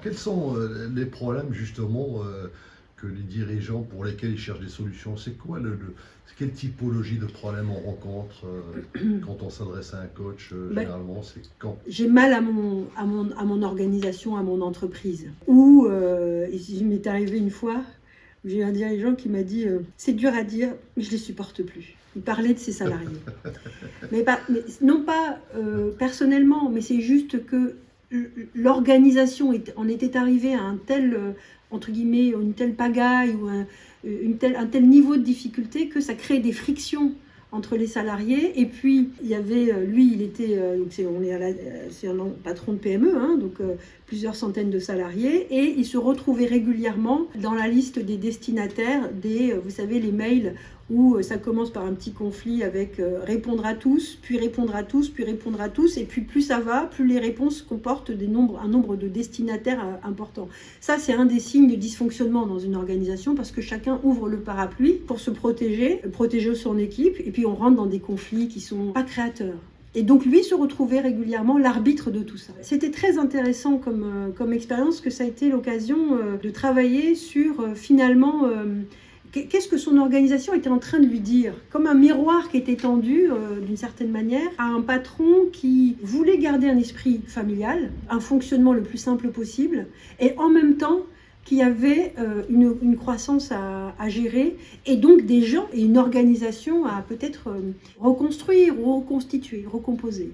quels sont les problèmes justement que les dirigeants pour lesquels ils cherchent des solutions? C'est quoi quelle typologie de problèmes on rencontre quand on s'adresse à un coach généralement? C'est quand? J'ai mal à mon organisation, à mon entreprise. Ou il m'est arrivé une fois, j'ai un dirigeant qui m'a dit c'est dur à dire, mais je ne les supporte plus. Il parlait de ses salariés. Non pas personnellement, mais c'est juste que l'organisation en était arrivée à un tel, entre guillemets, une telle pagaille ou un tel niveau de difficulté que ça crée des frictions entre les salariés. Et puis il y avait lui, il était c'est un patron de PME, hein, donc plusieurs centaines de salariés, et il se retrouvait régulièrement dans la liste des destinataires vous savez, les mails où ça commence par un petit conflit avec répondre à tous, puis répondre à tous, puis répondre à tous, et puis plus ça va, plus les réponses comportent un nombre de destinataires important. Ça, c'est un des signes de dysfonctionnement dans une organisation, parce que chacun ouvre le parapluie pour se protéger son équipe, et puis on rentre dans des conflits qui sont pas créateurs. Et donc lui se retrouvait régulièrement l'arbitre de tout ça. C'était très intéressant comme expérience, que ça a été l'occasion de travailler sur finalement qu'est-ce que son organisation était en train de lui dire, comme un miroir qui était tendu d'une certaine manière à un patron qui voulait garder un esprit familial, un fonctionnement le plus simple possible, et en même temps qui avait une croissance à gérer, et donc des gens et une organisation à peut-être reconstruire, reconstituer, recomposer.